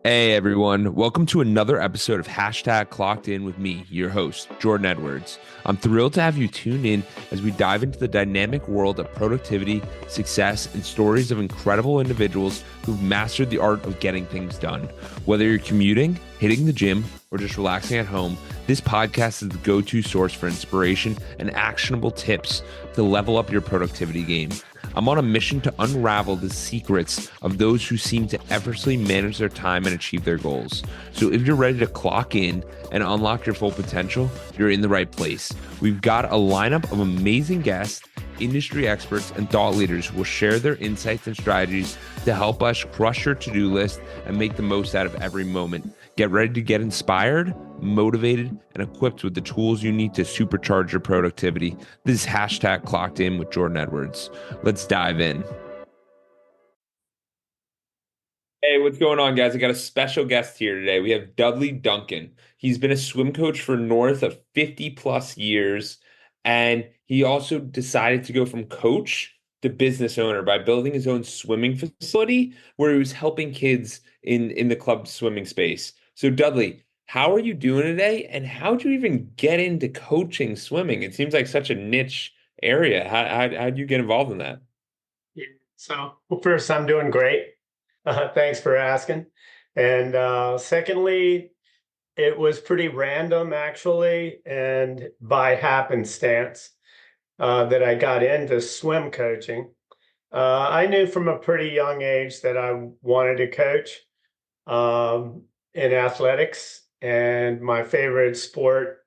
Hey everyone, welcome to another episode of Clockedin with me, your host, Jordan Edwards. I'm thrilled to have you tune in as we dive into the dynamic world of productivity, success, and stories of incredible individuals who've mastered the art of getting things done. Whether you're commuting, hitting the gym, or just relaxing at home, this podcast is the go-to source for inspiration and actionable tips to level up your productivity game. I'm on a mission to unravel the secrets of those who seem to effortlessly manage their time and achieve their goals. So if you're ready to clock in and unlock your full potential, you're in the right place. We've got a lineup of amazing guests, industry experts, and thought leaders who will share their insights and strategies to help us crush your to-do list and make the most out of every moment. Get ready to get inspired, motivated, and equipped with the tools you need to supercharge your productivity. This is Clocked In with Jordan Edwards. Let's dive in. Hey, what's going on, guys? I got a special guest here today. We have Dudley Duncan. He's been a swim coach for north of 50 plus years, and he also decided to go from coach to business owner by building his own swimming facility where he was helping kids in the club swimming space. So, Dudley, how are you doing today? And how did you even get into coaching swimming? It seems like such a niche area. How'd you get involved in that? Yeah. Well, first, I'm doing great. Thanks for asking. And secondly, it was pretty random, actually, and by happenstance that I got into swim coaching. I knew from a pretty young age that I wanted to coach in athletics, and my favorite sport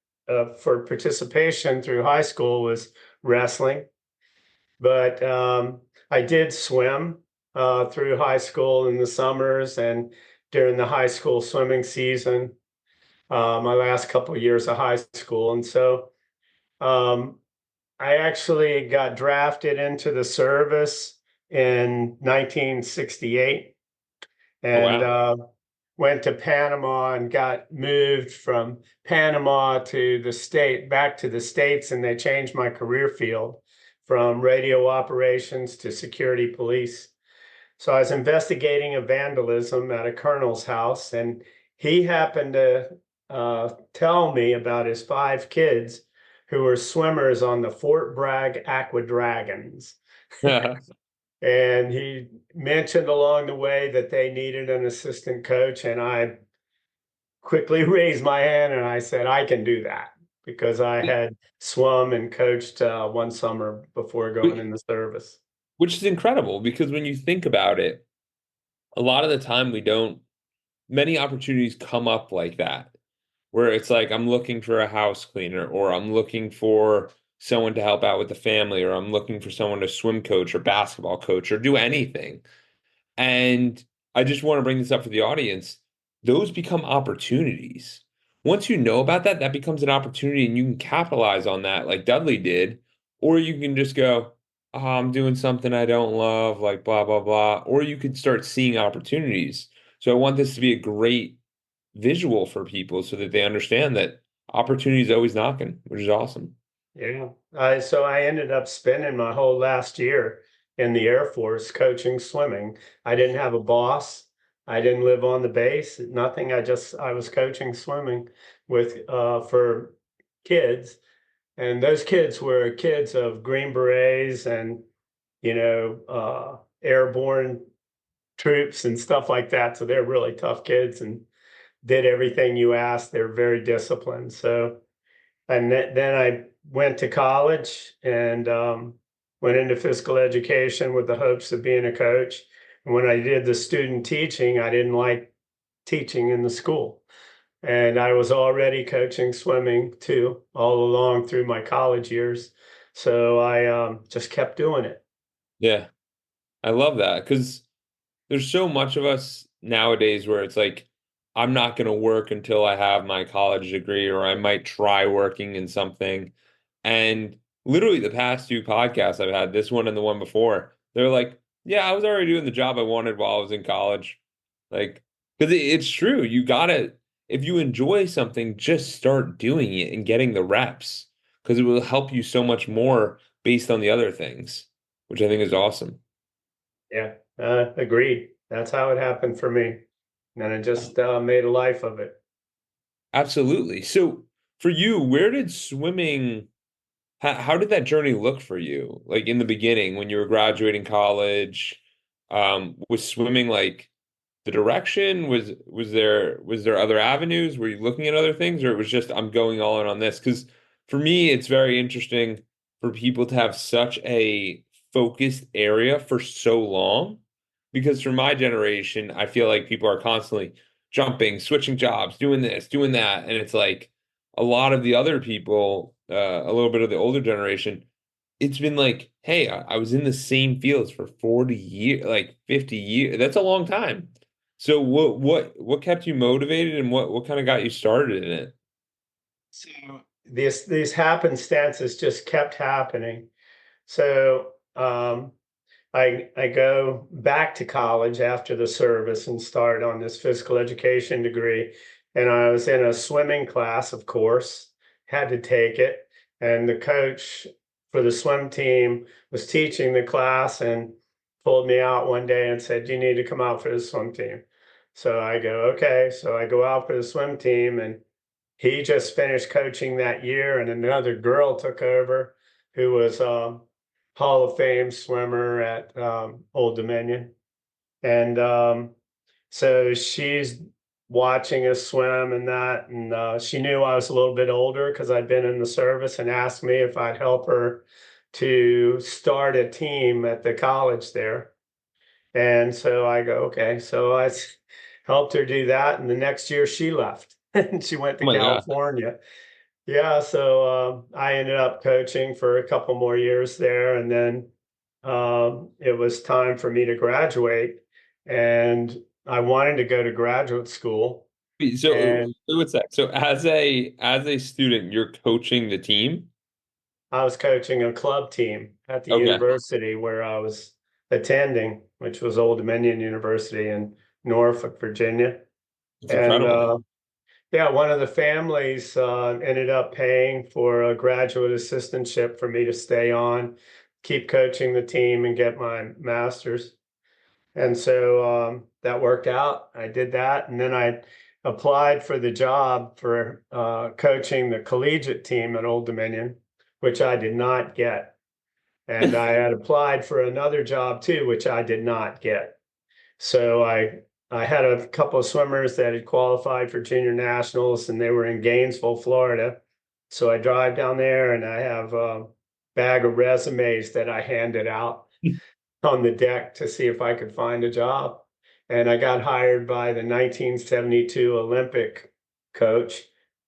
for participation through high school was wrestling. But I did swim through high school in the summers and during the high school swimming season, my last couple of years of high school. And so um, I actually got drafted into the service in 1968 Oh, and wow. went to Panama and got moved from Panama to the state, back to the States, and they changed my career field from radio operations to security police. So I was investigating a vandalism at a colonel's house, and he happened to tell me about his five kids who were swimmers on the Fort Bragg Aqua Dragons. And he mentioned along the way that they needed an assistant coach, and I quickly raised my hand and I said, I can do that because I had swum and coached one summer before going in the service. Which is incredible because when you think about it, a lot of the time many opportunities come up like that, where it's like, I'm looking for a house cleaner, or I'm looking for someone to help out with the family, or I'm looking for someone to swim coach or basketball coach or do anything. And I just want to bring this up for the audience. Those become opportunities. Once you know about that, that becomes an opportunity and you can capitalize on that like Dudley did. Or you can just go, oh, I'm doing something I don't love, like blah, blah, blah. Or you could start seeing opportunities. So I want this to be a great visual for people so that they understand that opportunity is always knocking, which is awesome. Yeah. So I ended up spending my whole last year in the Air Force coaching swimming. I didn't have a boss. I didn't live on the base, nothing. I was coaching swimming with for kids. And those kids were kids of Green Berets and, airborne troops and stuff like that. So they're really tough kids and did everything you asked. They're very disciplined. So and then I went to college and went into physical education with the hopes of being a coach. And when I did the student teaching, I didn't like teaching in the school. And I was already coaching swimming too, all along through my college years. So I just kept doing it. Yeah, I love that because there's so much of us nowadays where it's like, I'm not going to work until I have my college degree, or I might try working in something. And literally, the past two podcasts I've had, this one and the one before, they're like, yeah, I was already doing the job I wanted while I was in college. Like, because it's true. You gotta, if you enjoy something, just start doing it and getting the reps because it will help you so much more based on the other things, which I think is awesome. Yeah, agreed. That's how it happened for me. and I just made a life of it. Absolutely. So for you, where did swimming, how did that journey look for you? Like in the beginning when you were graduating college, was swimming like the direction? Was there other avenues? Were you looking at other things, or it was just I'm going all in on this? Because for me, it's very interesting for people to have such a focused area for so long. Because for my generation, I feel like people are constantly jumping, switching jobs, doing this, doing that, and it's like a lot of the other people, a little bit of the older generation, it's been like, hey, I was in the same fields for 40 years, like 50 years. That's a long time. So what kept you motivated and what kind of got you started in it? So these happenstances just kept happening. So I go back to college after the service and start on this physical education degree. And I was in a swimming class, of course, had to take it. And the coach for the swim team was teaching the class and pulled me out one day and said, "You need to come out for the swim team." So I go, okay. So I go out for the swim team, and he just finished coaching that year, and another girl took over who was Hall of Fame swimmer at Old Dominion. And so she's watching us swim and that. And she knew I was a little bit older because I'd been in the service, and asked me if I'd help her to start a team at the college there. And so I go, okay. So helped her do that. And the next year she left and she went Oh to my God. California. Yeah, so I ended up coaching for a couple more years there, and then it was time for me to graduate, and I wanted to go to graduate school, and So what's that? So as a student, you're coaching the team? I was coaching a club team at the Okay. university where I was attending, which was Old Dominion University in Norfolk, Virginia, It's and incredible. yeah, one of the families ended up paying for a graduate assistantship for me to stay on, keep coaching the team, and get my master's. And so that worked out. I did that. And then I applied for the job for coaching the collegiate team at Old Dominion, which I did not get. And I had applied for another job too, which I did not get. So I had a couple of swimmers that had qualified for junior nationals, and they were in Gainesville, Florida. So I drive down there, and I have a bag of resumes that I handed out on the deck to see if I could find a job. And I got hired by the 1972 Olympic coach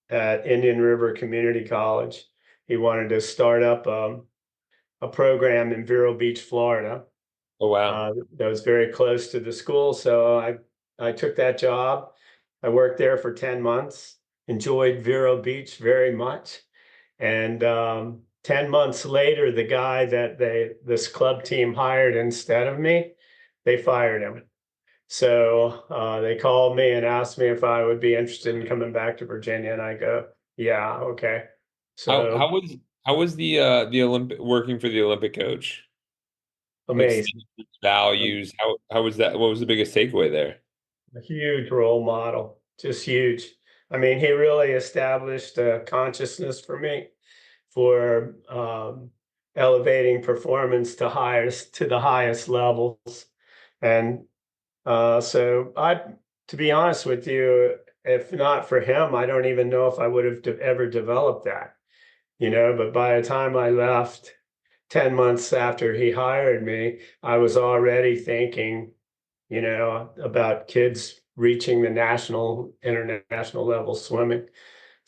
at Indian River Community College. He wanted to start up a program in Vero Beach, Florida, Oh wow. that was very close to the school. So I took that job. I worked there for 10 months, enjoyed Vero Beach very much. And 10 months later, the guy that this club team hired instead of me, they fired him. So they called me and asked me if I would be interested in coming back to Virginia. And I go, yeah, okay. How So how was how was the Olympic working for the Olympic coach? Like amazing. standards, values, how was that? What was the biggest takeaway there? A huge role model, just huge. I mean, he really established a consciousness for me for elevating performance to the highest levels. And so to be honest with you, if not for him, I don't even know if I would have ever developed that, but by the time I left 10 months after he hired me, I was already thinking, about kids reaching the national, international level swimming.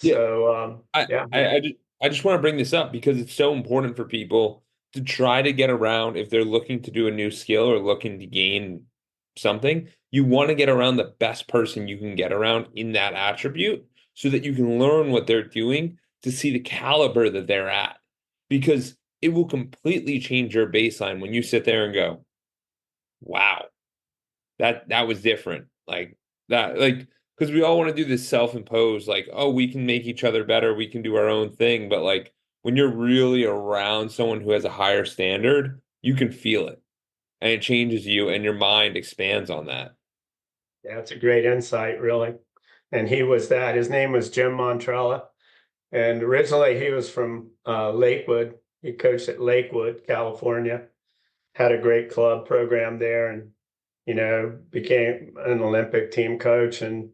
Yeah, So, I yeah, I I just, I just want to bring this up because it's so important for people to try to get around if they're looking to do a new skill or looking to gain something. You want to get around the best person you can get around in that attribute so that you can learn what they're doing to see the caliber that they're at. Because it will completely change your baseline when you sit there and go, wow, that was different. Like that, like because we all want to do this self-imposed, like, oh, we can make each other better, we can do our own thing. But like when you're really around someone who has a higher standard, you can feel it and it changes you and your mind expands on that. That's a great insight, really. And he was that. His name was Jim Montrella. And originally he was from Lakewood. He coached at Lakewood, California, had a great club program there and, became an Olympic team coach. And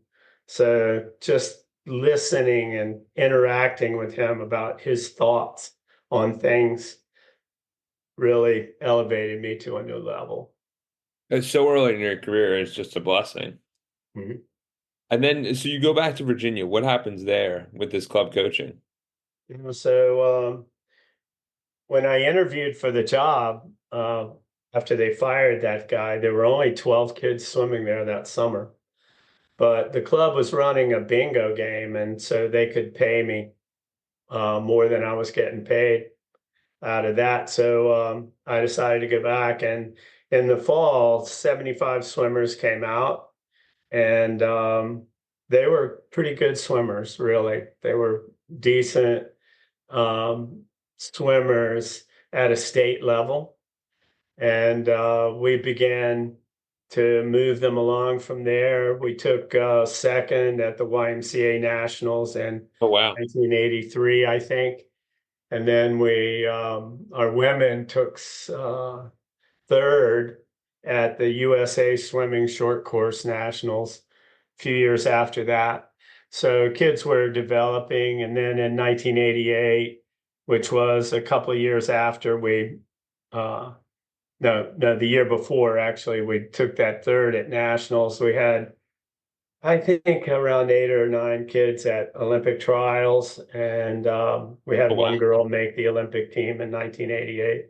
so just listening and interacting with him about his thoughts on things really elevated me to a new level. It's so early in your career, it's just a blessing. Mhm. And then, so you go back to Virginia. What happens there with this club coaching? So when I interviewed for the job, after they fired that guy, there were only 12 kids swimming there that summer. But the club was running a bingo game, and so they could pay me more than I was getting paid out of that. So I decided to go back, and in the fall, 75 swimmers came out, and they were pretty good swimmers, really. They were decent swimmers at a state level. And we began to move them along from there. We took second at the YMCA Nationals in Oh, wow. 1983, I think. And then our women took third at the USA Swimming Short Course Nationals a few years after that. So kids were developing. And then in 1988, which was a couple of years after uh, no, the year before, actually, we took that third at nationals. We had, I think, around 8 or 9 kids at Olympic trials, and we Oh, had wow. one girl make the Olympic team in 1988.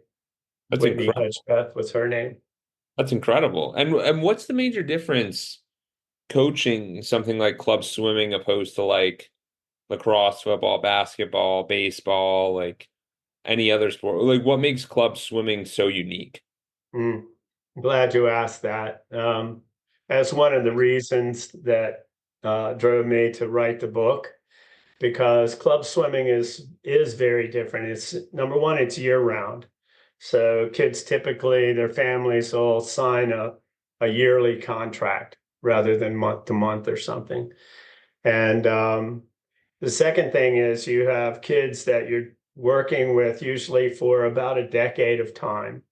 That's Whitney incredible. Hudspeth was her name. That's incredible. And what's the major difference coaching something like club swimming opposed to like lacrosse, football, basketball, baseball, like any other sport? Like what makes club swimming so unique? Mm. Glad you asked that. That's one of the reasons that drove me to write the book, because club swimming is very different. It's number one, it's year round. So kids typically, their families will sign a yearly contract rather than month to month or something. And the second thing is you have kids that you're working with usually for about a decade of time,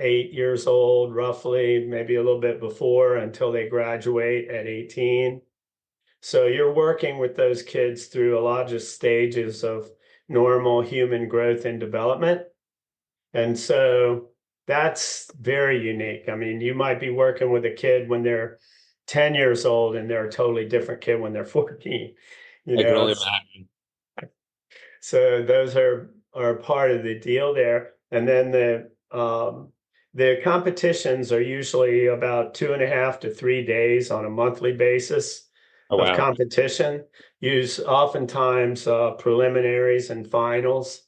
8 years old, roughly, maybe a little bit before, until they graduate at 18. So you're working with those kids through a lot of stages of normal human growth and development. And so that's very unique. I mean, you might be working with a kid when they're 10 years old and they're a totally different kid when they're 14, you I can know. only imagine. So those are part of the deal there. And then the competitions are usually about 2.5 to 3 days on a monthly basis Oh, of wow. competition. Use oftentimes preliminaries and finals.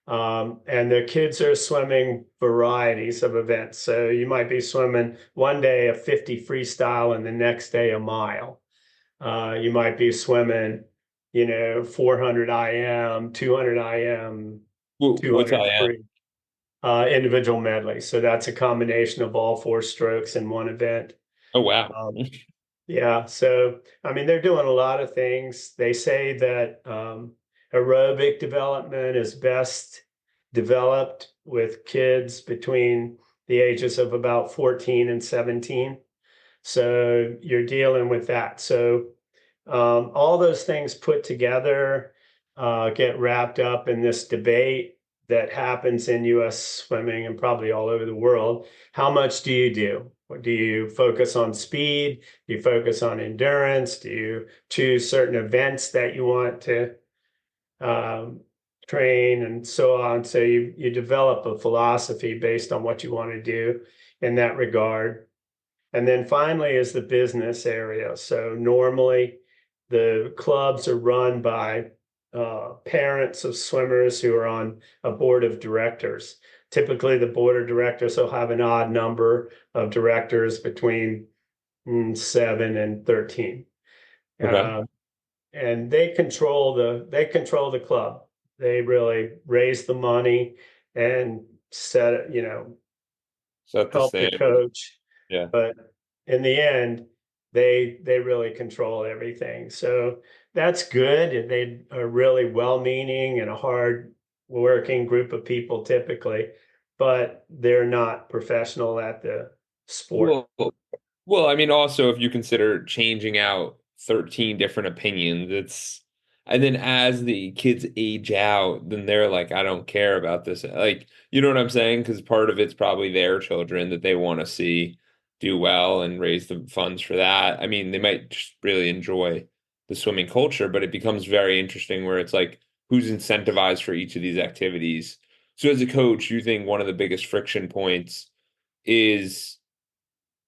And the kids are swimming varieties of events. So you might be swimming one day a 50 freestyle and the next day a mile. You might be swimming, 400 IM, 200 IM, What's 200 I am? free, individual medley. So that's a combination of all 4 strokes in one event. Oh, wow. Um, yeah. So, I mean, they're doing a lot of things. They say that aerobic development is best developed with kids between the ages of about 14 and 17. So you're dealing with that. So all those things put together get wrapped up in this debate that happens in US swimming and probably all over the world. How much do you do? Do you focus on speed? Do you focus on endurance? Do you choose certain events that you want to um, train and so on? So you develop a philosophy based on what you want to do in that regard. And then finally is the business area. So normally the clubs are run by parents of swimmers who are on a board of directors. Typically, the board of directors will have an odd number of directors between 7 and 13. Okay. Uh, and they control the club. They really raise the money and set it, Set the help the standard. coach. Yeah. But in the end, they really control everything. So that's good. And they are really well-meaning and a hard-working group of people typically, but they're not professional at the sport. Well, I mean, also if you consider changing out 13 different opinions, and then as the kids age out, then they're like, I don't care about this. Like, you know what I'm saying? Because part of it's probably their children that they want to see do well and raise the funds for that. I mean, they might just really enjoy the swimming culture, but it becomes very interesting where it's like, who's incentivized for each of these activities? So as a coach, you think one of the biggest friction points is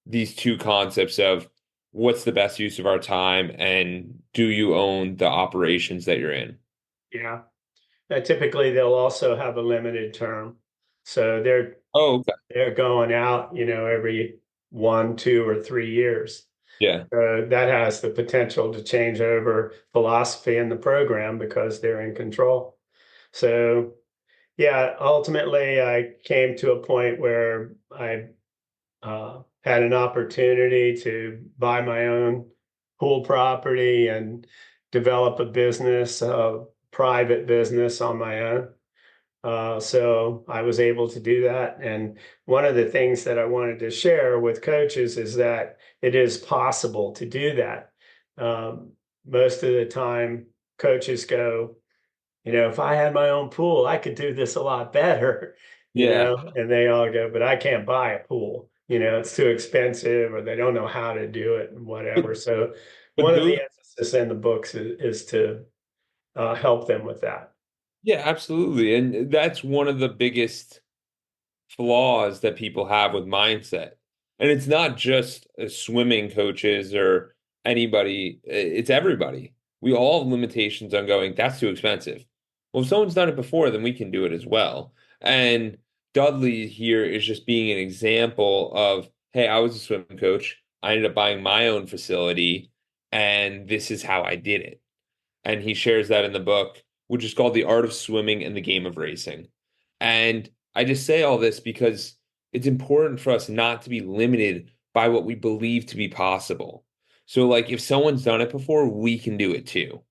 these two concepts of what's the best use of our time and do you own the operations that you're in? Yeah. Typically, they'll also have a limited term. So Oh, okay. they're going out, every 1, 2, or 3 years. Yeah. That has the potential to change over philosophy in the program because they're in control. So, yeah, ultimately, I came to a point where I had an opportunity to buy my own pool property and develop a business, a private business on my own. So I was able to do that. And one of the things that I wanted to share with coaches is that it is possible to do that. Most of the time, coaches go, if I had my own pool, I could do this a lot better, Yeah. and they all go, but I can't buy a pool. It's too expensive, or they don't know how to do it and But whatever. So but one of the those emphasis in the books is to help them with that. yeah, absolutely. And that's one of the biggest flaws that people have with mindset. And it's not just swimming coaches or anybody, it's everybody. We all have limitations on going, that's too expensive. Well, if someone's done it before, then we can do it as well. And Dudley here is just being an example of, hey, I was a swim coach. I ended up buying my own facility, and this is how I did it. And he shares that in the book, which is called The Art of Swimming and the Game of Racing. And I just say all this because it's important for us not to be limited by what we believe to be possible. So, like, if someone's done it before, we can do it too.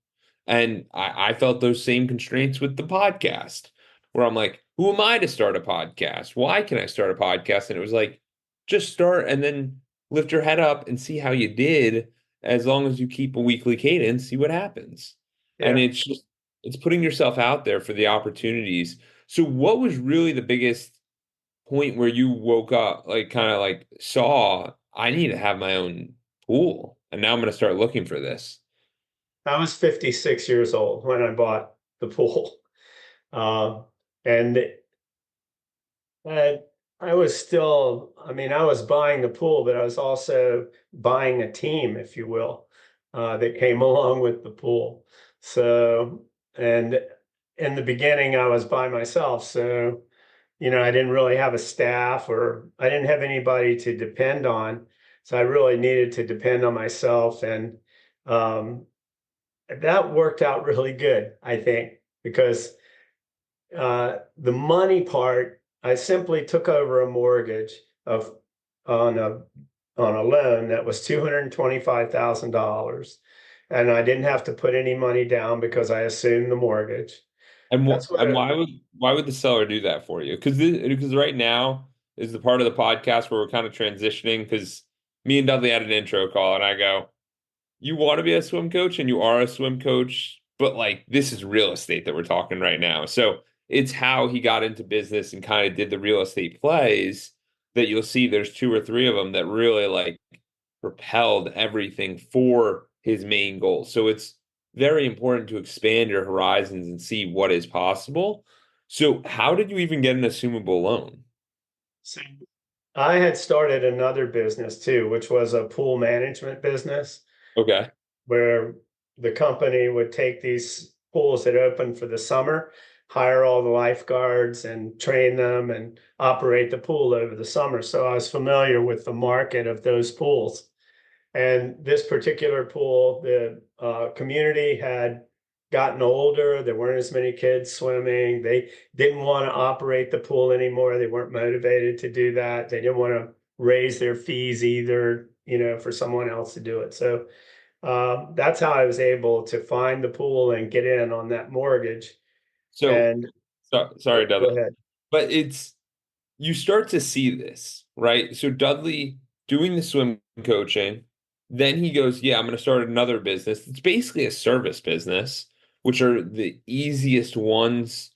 And I felt those same constraints with the podcast, where I'm like, who am I to start a podcast? Why can I start a podcast? And it was like, just start and then lift your head up and see how you did. As long as you keep a weekly cadence, see what happens. And Yeah. it's putting yourself out there for the opportunities. So what was really the biggest point where you woke up, like kind of like saw, I need to have my own pool, and now I'm going to start looking for this? I was 56 years old when I bought the pool. Uh, and I, I was still, I mean, I was buying the pool, but I was also buying a team, if you will, that came along with the pool. So, and in the beginning, I was by myself. So, I didn't really have a staff, or I didn't have anybody to depend on. So I really needed to depend on myself. And um, that worked out really good, I think, because the money part, I simply took over a mortgage of on a on a loan that was $225,000, and I didn't have to put any money down because I assumed the mortgage. That's what And it, why would the seller do that for you? Because right now is the part of the podcast where we're kind of transitioning because me and Dudley had an intro call and I go, you want to be a swim coach and you are a swim coach, but like this is real estate that we're talking right now. So it's how he got into business and kind of did the real estate plays that you'll see there's two or three of them that really like propelled everything for his main goal. So it's very important to expand your horizons and see what is possible. So how did you even get an assumable loan? so I had started another business too, which was a pool management business Okay. where the company would take these pools that open for the summer, hire all the lifeguards and train them and operate the pool over the summer. So I was familiar with the market of those pools. And this particular pool, the community had gotten older. There weren't as many kids swimming. They didn't want to operate the pool anymore. They weren't motivated to do that. They didn't want to raise their fees either. for someone else to do it. So that's how I was able to find the pool and get in on that mortgage. So, And sorry, go Dudley, ahead. but you start to see this, right? So Dudley doing the swim coaching, then he goes, yeah, I'm going to start another business. It's basically a service business, which are the easiest ones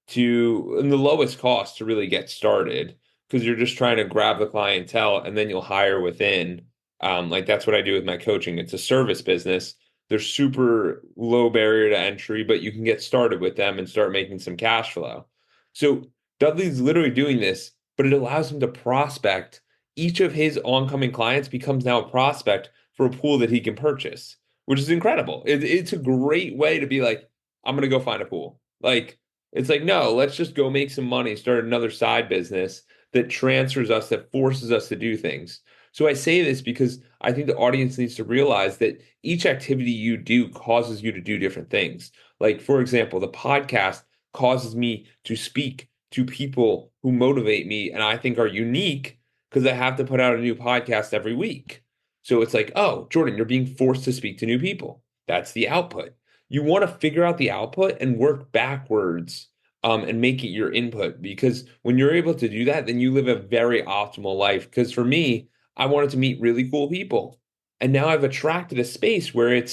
to and the lowest cost to really get started because you're just trying to grab the clientele and then you'll hire within. Like that's what I do with my coaching. It's a service business. They're super low barrier to entry, but you can get started with them and start making some cash flow. So Dudley's literally doing this, but it allows him to prospect. Each of his oncoming clients becomes now a prospect for a pool that he can purchase, which is incredible. It's a great way to be like, I'm gonna go find a pool. Like, it's like, no, let's just go make some money, start another side business that transfers us, that forces us to do things. So I say this because I think the audience needs to realize that each activity you do causes you to do different things. Like, for example, the podcast causes me to speak to people who motivate me and I think are unique because I have to put out a new podcast every week. So it's like, oh, Jordan, you're being forced to speak to new people. That's the output. You want to figure out the output and work backwards and make it your input because when you're able to do that, then you live a very optimal life. Because for me, I wanted to meet really cool people. And now I've attracted a space where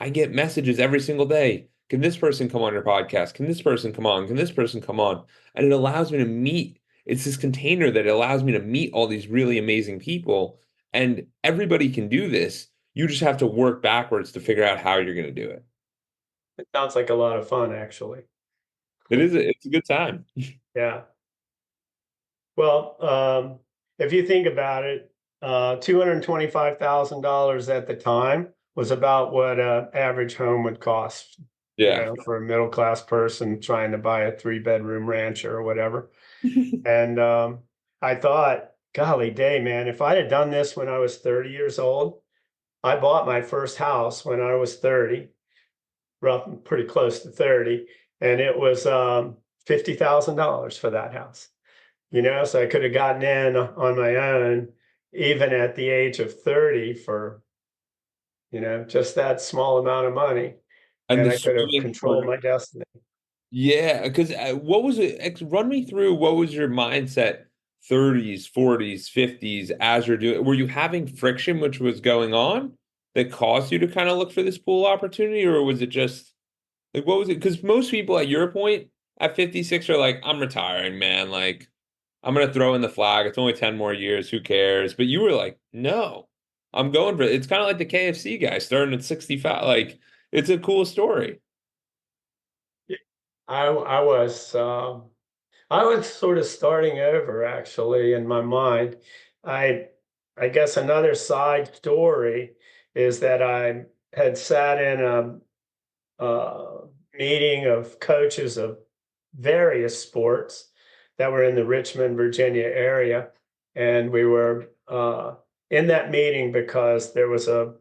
I get messages every single day. Can this person come on your podcast? Can this person come on? Can this person come on? And it allows me to meet. It's this container that allows me to meet all these really amazing people. And everybody can do this. You just have to work backwards to figure out how you're going to do it. It sounds like a lot of fun, actually. It's a good time. Yeah. Well, if you think about it, $225,000 at the time was about what an average home would cost, Yeah. for a middle class person trying to buy a 3-bedroom ranch or whatever. And I thought, golly day, man, if I'd have done this when I was 30 years old, I bought my first house when I was 30, pretty close to 30, and it was $50,000 for that house. So I could have gotten in on my own, even at the age of 30 for, just that small amount of money. And And the I could have swimming controlled part. my destiny. Yeah, because what was it? Run me through what was your mindset 30s, 40s, 50s as you're doing? Were you having friction which was going on that caused you to kind of look for this pool opportunity, or was it just like what was it? Because most people at your point at 56 are like, I'm retiring, man. Like, I'm gonna throw in the flag. It's only 10 more years. Who cares? But you were like, no, I'm going for it. It's kind of like the KFC guy starting at 65. Like, it's a cool story. I was sort of starting over actually in my mind. I I guess another side story is that I had sat in a meeting of coaches of various sports that were in the Richmond, Virginia area. And we were in that meeting because there was a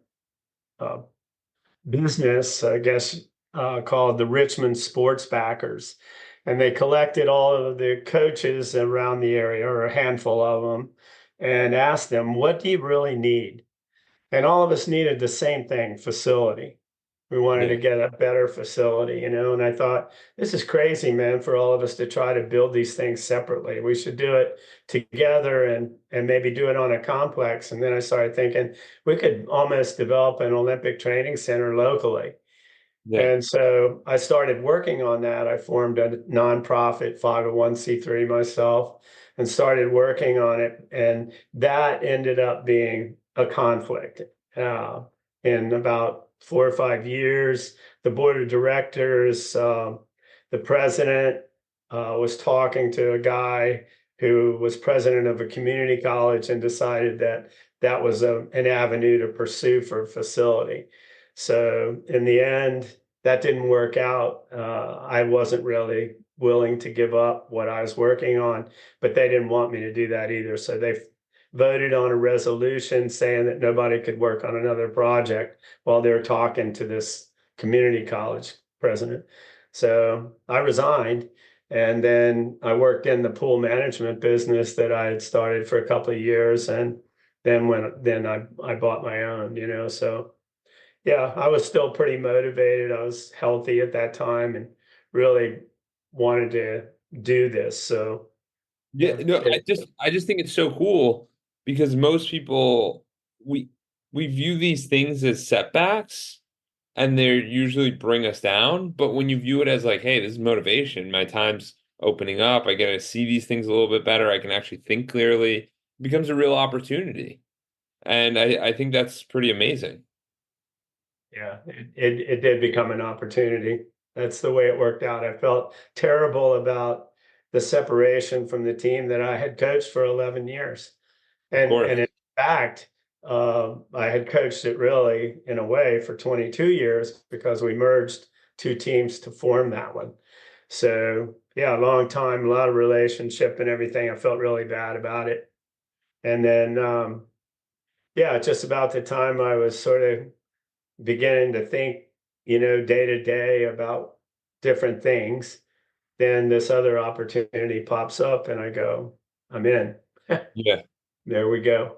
business, I guess, called the Richmond Sports Backers. And they collected all of the coaches around the area, or a handful of them, and asked them, what do you really need? And all of us needed the same thing, facility. We wanted to Yeah. get a better facility, and I thought, this is crazy, man, for all of us to try to build these things separately. We should do it together and maybe do it on a complex. And then I started thinking we could almost develop an Olympic training center locally. Yeah. And so I started working on that. I formed a nonprofit 501(c)(3) myself and started working on it. And that ended up being a conflict. In about 4 or 5 years, the board of directors, the president was talking to a guy who was president of a community college and decided that that was an avenue to pursue for a facility. So in the end, that didn't work out. I wasn't really willing to give up what I was working on, but they didn't want me to do that either. So they voted on a resolution saying that nobody could work on another project while they were talking to this community college president. So I resigned. And then I worked in the pool management business that I had started for a couple of years. And then I bought my own, so yeah, I was still pretty motivated. I was healthy at that time and really wanted to do this. So Yeah, yeah, no, I just think it's so cool because most people we we view these things as setbacks and they usually bring us down. But when you view it as like, hey, this is motivation, my time's opening up, I get to see these things a little bit better, I can actually think clearly, it becomes a real opportunity. And I think that's pretty amazing. yeah, it did become an opportunity. That's the way it worked out. I felt terrible about the separation from the team that I had coached for 11 years. Of And course. in fact, I had coached it really in a way for 22 years because we merged two teams to form that one. So yeah, a long time, a lot of relationship and everything. I felt really bad about it. And then yeah, just about the time I was sort of beginning to think, day to day about different things, then this other opportunity pops up and I go, I'm in. Yeah. There we go.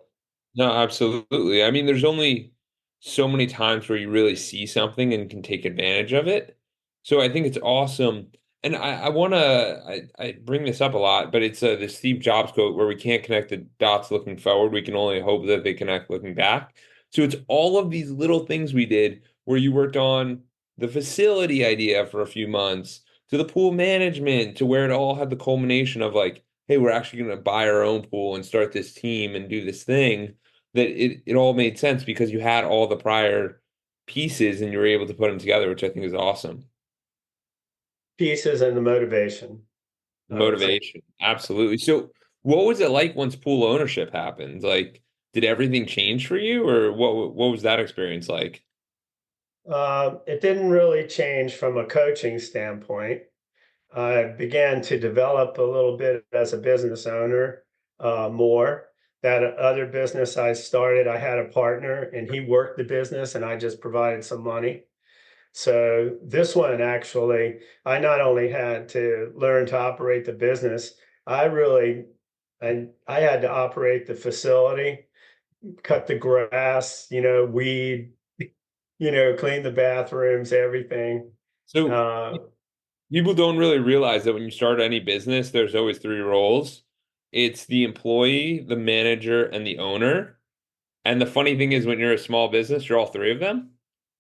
No, absolutely. I mean, there's only so many times where you really see something and can take advantage of it. So I think it's awesome. And I want to, I bring this up a lot, but it's the Steve Jobs quote where we can't connect the dots looking forward. We can only hope that they connect looking back. So it's all of these little things we did where you worked on the facility idea for a few months to the pool management to where it all had the culmination of like, hey, we're actually going to buy our own pool and start this team and do this thing that it all made sense because you had all the prior pieces and you were able to put them together, which I think is awesome. Pieces and the motivation, I would say. Motivation. Absolutely. So what was it like once pool ownership happened? Like, did everything change for you or what was that experience like? It didn't really change from a coaching standpoint. I began to develop a little bit as a business owner more. That other business I started, I had a partner and he worked the business and I just provided some money. So this one actually, I not only had to learn to operate the business, I really, I had to operate the facility, cut the grass, weed, clean the bathrooms, everything. So Uh, people don't really realize that when you start any business, there's always three roles. It's the employee, the manager, and the owner. And the funny thing is when you're a small business, you're all three of them,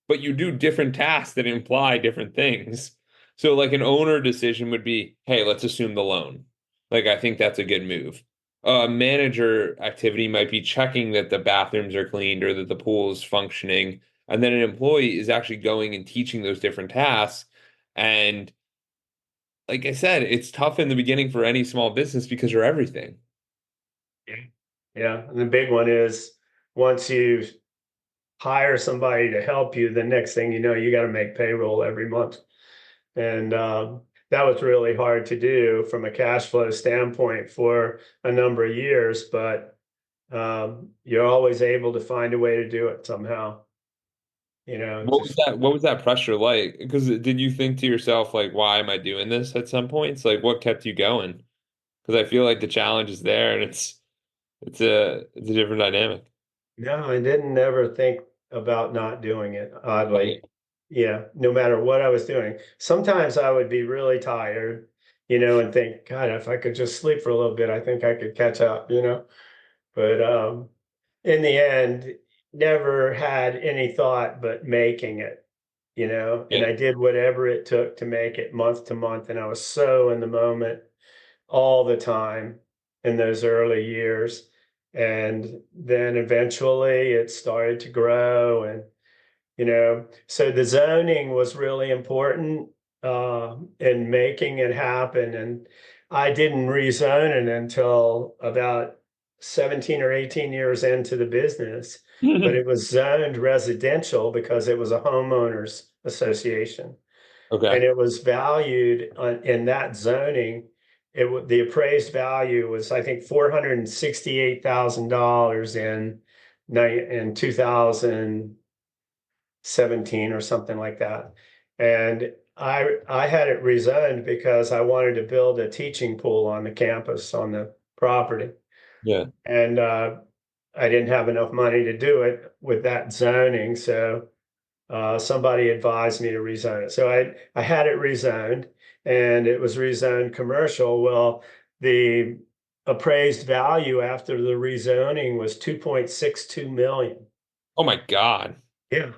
but you do different tasks that imply different things. So like an owner decision would be, hey, let's assume the loan. Like I think that's a good move. A manager activity might be checking that the bathrooms are cleaned or that the pool is functioning. And then an employee is actually going and teaching those different tasks. And like I said, it's tough in the beginning for any small business because you're everything. yeah. Yeah. And the big one is once you hire somebody to help you, the next thing you know, you got to make payroll every month. And that was really hard to do from a cash flow standpoint for a number of years, but you're always able to find a way to do it somehow, just What was that pressure like? Because did you think to yourself like, why am I doing this at some points? Like what kept you going? Because I feel like the challenge is there and it's a different dynamic. no, I didn't ever think about not doing it, Okay. oddly. Yeah, no matter what I was doing. Sometimes I would be really tired, and think, God, if I could just sleep for a little bit, I think I could catch up. But in the end, never had any thought but making it, and Yeah. I did whatever it took to make it month to month. And I was so in the moment all the time in those early years. And then eventually it started to grow. And so the zoning was really important in making it happen. And I didn't rezone it until about 17 or 18 years into the business, but it was zoned residential because it was a homeowners association and Okay. it was valued in that zoning. The appraised value was I think $468,000 in 2017 or something like that. And I had it rezoned because I wanted to build a teaching pool on the campus on the property. Yeah. And I didn't have enough money to do it with that zoning. So somebody advised me to rezone it. So I had it rezoned, and it was rezoned commercial. Well, the appraised value after the rezoning was 2.62 million. Oh my God. Yeah.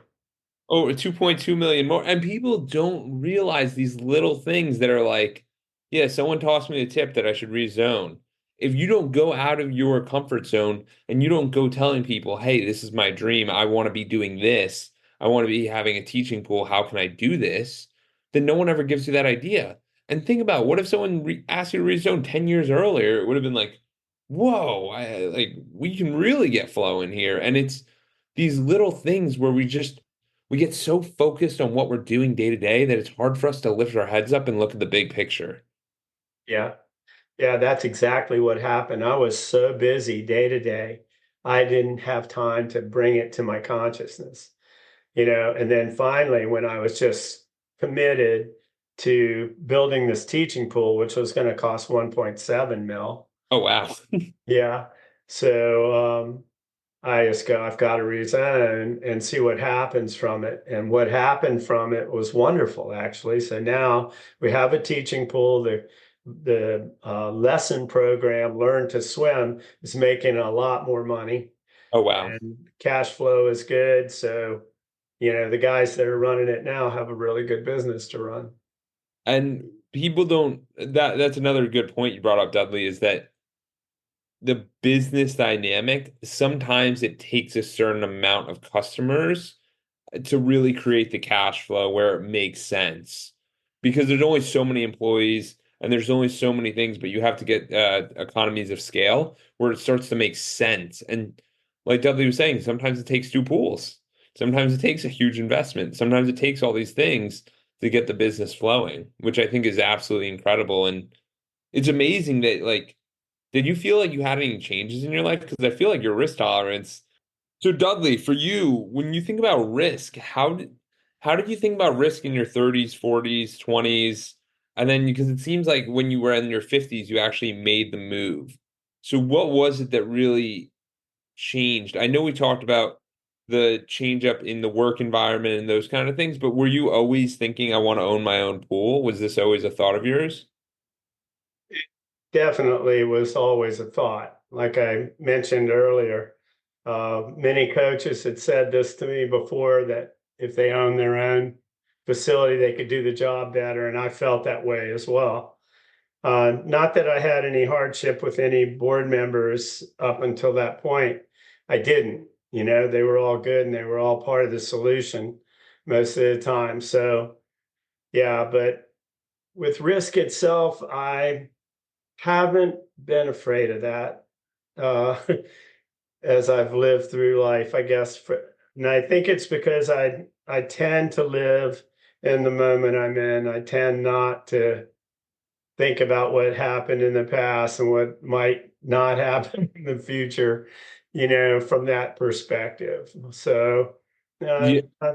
Over 2.2 million more. And people don't realize these little things that are like, yeah, someone tossed me a tip that I should rezone. If you don't go out of your comfort zone and you don't go telling people, hey, this is my dream. I want to be doing this. I want to be having a teaching pool. How can I do this? Then no one ever gives you that idea. And think about what if someone asked you to rezone 10 years earlier? It would have been like, whoa, like we can really get flow in here. And it's these little things where we get so focused on what we're doing day to day that it's hard for us to lift our heads up and look at the big picture. Yeah. Yeah, that's exactly what happened. I was so busy day to day. I didn't have time to bring it to my consciousness, and then finally, when I was just committed to building this teaching pool, which was going to cost 1.7 mil. Oh, wow. Yeah. So I just go, I've got to resign and see what happens from it. And what happened from it was wonderful, actually. So now we have a teaching pool. The lesson program, Learn to Swim, is making a lot more money, Oh, wow. and cash flow is good. So, the guys that are running it now have a really good business to run. And people don't that's another good point you brought up, Dudley, is that the business dynamic, sometimes it takes a certain amount of customers to really create the cash flow where it makes sense. Because there's only so many employees and there's only so many things, but you have to get economies of scale where it starts to make sense. And like Dudley was saying, sometimes it takes two pools. Sometimes it takes a huge investment. Sometimes it takes all these things to get the business flowing, which I think is absolutely incredible. And it's amazing that like, did you feel like you had any changes in your life? Because I feel like your risk tolerance. So Dudley, for you, when you think about risk, how did you think about risk in your 30s, 40s, 20s? And then because it seems like when you were in your 50s, you actually made the move. So what was it that really changed? I know we talked about the change up in the work environment and those kind of things, but were you always thinking I want to own my own pool? Was this always a thought of yours? Definitely was always a thought. Like I mentioned earlier, many coaches had said this to me before, that if they own their own facility, they could do the job better. And I felt that way as well. Not that I had any hardship with any board members up until that point. I didn't. They were all good and they were all part of the solution most of the time. So, yeah, but with risk itself, I haven't been afraid of that uh, as I've lived through life, I guess. And I think it's because I tend to live in the moment I'm in. I tend not to think about what happened in the past and what might not happen in the future, from that perspective. So, Yeah. I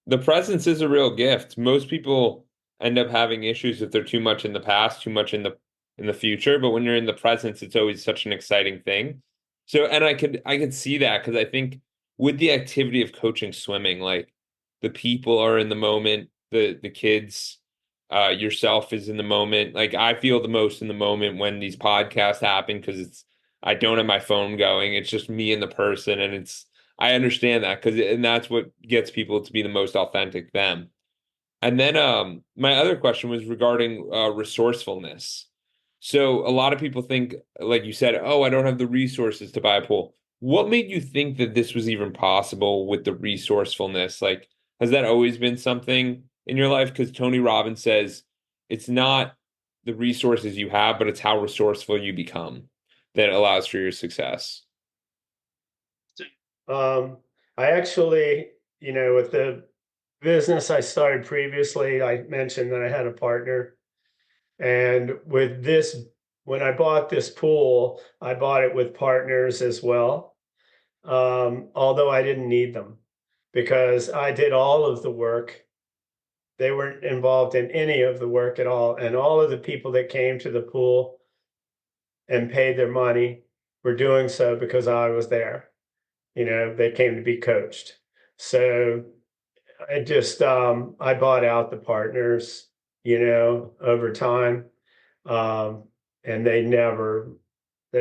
The presence is a real gift. Most people end up having issues if they're too much in the past, too much in the future, but when you're in the presence, it's always such an exciting thing. So, and I could see that because I think with the activity of coaching swimming, like the people are in the moment, the kids, yourself is in the moment. Like I feel the most in the moment when these podcasts happen because I don't have my phone going. It's just me and the person, and I understand that and that's what gets people to be the most authentic them. And then my other question was regarding resourcefulness. So a lot of people think, like you said, oh, I don't have the resources to buy a pool. What made you think that this was even possible with the resourcefulness? Like, has that always been something in your life? Because Tony Robbins says it's not the resources you have, but it's how resourceful you become that allows for your success. um, I actually, with the business I started previously, I mentioned that I had a partner. And with this, when I bought this pool, I bought it with partners as well. Although I didn't need them because I did all of the work. They weren't involved in any of the work at all. And all of the people that came to the pool and paid their money were doing so because I was there. They came to be coached. So I just I bought out the partners, over time. Um, and they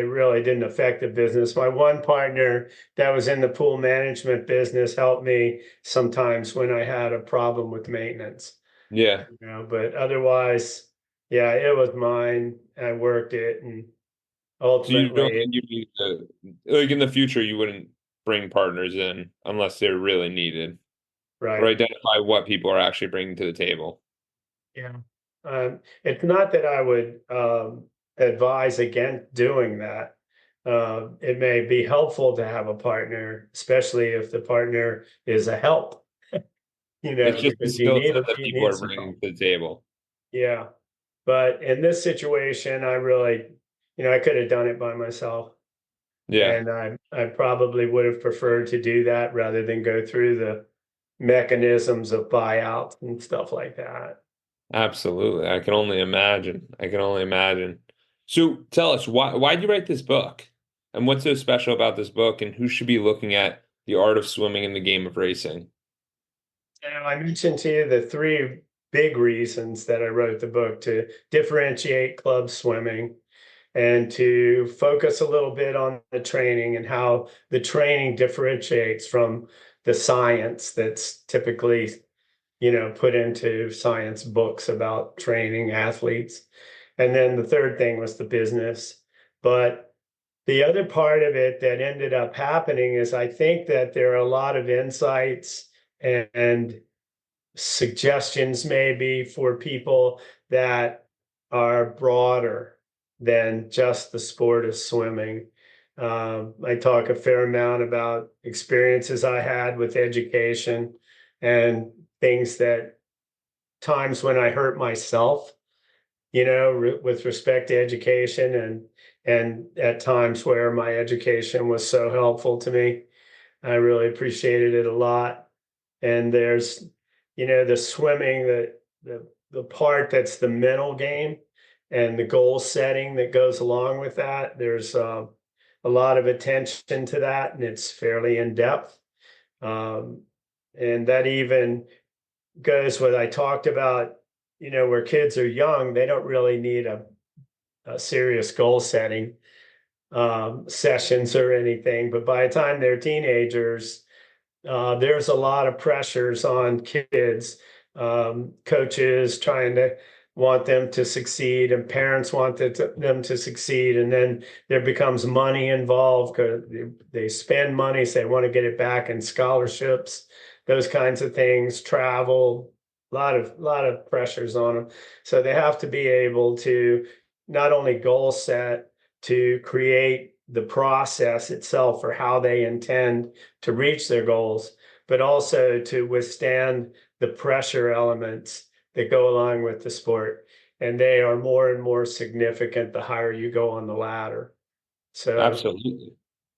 really didn't affect the business. My one partner that was in the pool management business helped me sometimes when I had a problem with maintenance, Yeah. but otherwise, yeah, it was mine. I worked it, and So you don't ultimately, think you need to, like in the future, you wouldn't bring partners in unless they're really needed, or right. identify what people are actually bringing to the table. Yeah. It's not that I would advise against doing that. It may be helpful to have a partner, especially if the partner is a help, It's just the because skill set that you people need are some bringing help. to the table. Yeah. But in this situation, I really, I could have done it by myself. Yeah, And I probably would have preferred to do that rather than go through the mechanisms of buyouts and stuff like that. absolutely. I can only imagine. I can only imagine. So tell us, why'd you write this book? And what's so special about this book, and who should be looking at the art of swimming in the game of racing? I mentioned to you the three big reasons that I wrote the book: to differentiate club swimming and to focus a little bit on the training and how the training differentiates from the science that's typically, put into science books about training athletes. And then the third thing was the business. But the other part of it that ended up happening is I think that there are a lot of insights and suggestions maybe for people that are broader than just the sport of swimming. I talk a fair amount about experiences I had with education and things that times when I hurt myself, with respect to education, and at times where my education was so helpful to me. I really appreciated it a lot. And there's, the swimming, the part that's the mental game and the goal setting that goes along with that. There's a lot of attention to that, and it's fairly in depth. Um, and that even goes what I talked about, where kids are young, they don't really need a serious goal setting sessions or anything. But by the time they're teenagers, there's a lot of pressures on kids, coaches trying to want them to succeed, and parents want them to succeed. And then there becomes money involved because they spend money, so they want to get it back in scholarships, those kinds of things, travel, a lot of pressures on them. So they have to be able to not only goal set, to create the process itself for how they intend to reach their goals, but also to withstand the pressure elements that go along with the sport. And they are more and more significant the higher you go on the ladder. So Absolutely.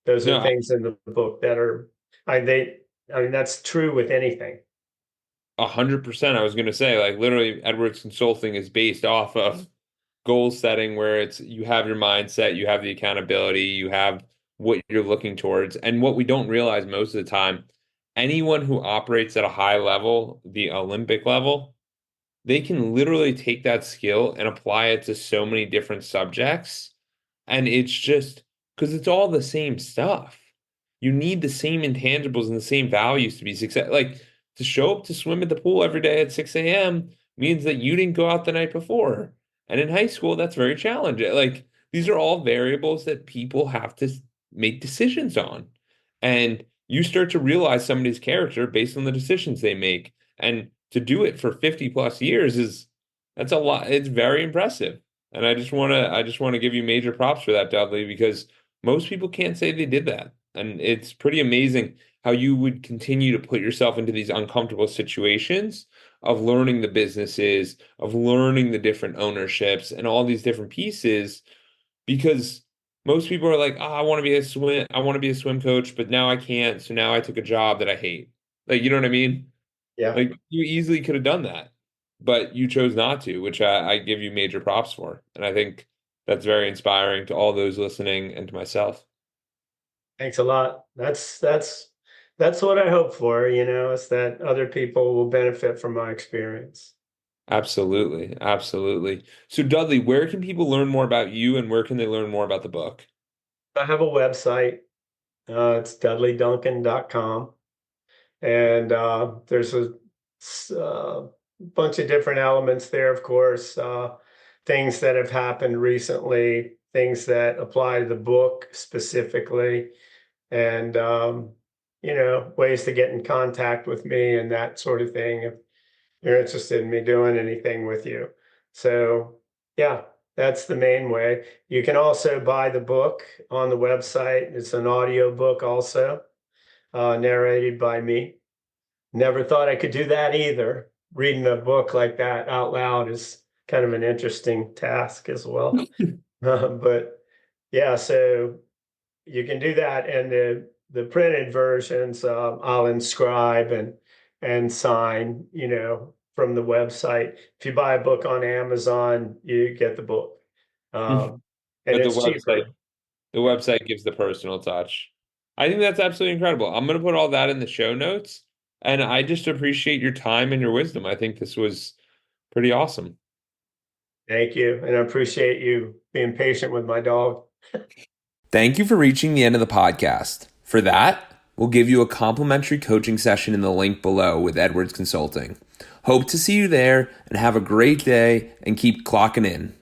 those are No, things in the book that are, I mean, that's true with anything. 100%. I was going to say, like, literally, Edwards Consulting is based off of goal setting, where it's you have your mindset, you have the accountability, you have what you're looking towards. And what we don't realize most of the time, anyone who operates at a high level, the Olympic level, they can literally take that skill and apply it to so many different subjects. And it's just because it's all the same stuff. You need the same intangibles and the same values to be success. Like to show up to swim at the pool every day at 6 a.m. means that you didn't go out the night before. And in high school, that's very challenging. Like these are all variables that people have to make decisions on. And you start to realize somebody's character based on the decisions they make. And to do it for 50 plus years is that's a lot. It's very impressive. And I just want to give you major props for that, Dudley, because most people can't say they did that. And it's pretty amazing how you would continue to put yourself into these uncomfortable situations of learning the businesses, of learning the different ownerships and all these different pieces, because most people are like, oh, I want to be a swim coach, but now I can't. So now I took a job that I hate. Like, you know what I mean? Yeah. Like you easily could have done that, but you chose not to, which I give you major props for. And I think that's very inspiring to all those listening and to myself. Thanks a lot. That's what I hope for, is that other people will benefit from my experience. Absolutely. Absolutely. So, Dudley, where can people learn more about you and where can they learn more about the book? I have a website. It's dudleyduncan.com. And there's a bunch of different elements there, of course, things that have happened recently, things that apply to the book specifically, and ways to get in contact with me and that sort of thing if you're interested in me doing anything with you. So yeah, that's the main way. You can also buy the book on the website. It's an audio book also, narrated by me. Never thought I could do that either. Reading a book like that out loud is kind of an interesting task as well. But yeah, so you can do that, and the printed versions I'll inscribe and sign, from the website. If you buy a book on Amazon, you get the book, um, and But the it's website, cheaper. the website gives the personal touch. I think that's absolutely incredible. I'm going to put all that in the show notes. And I just appreciate your time and your wisdom. I think this was pretty awesome. Thank you, and I appreciate you being patient with my dog. Thank you for reaching the end of the podcast. For that, we'll give you a complimentary coaching session in the link below with Edwards Consulting. Hope to see you there and have a great day and keep clocking in.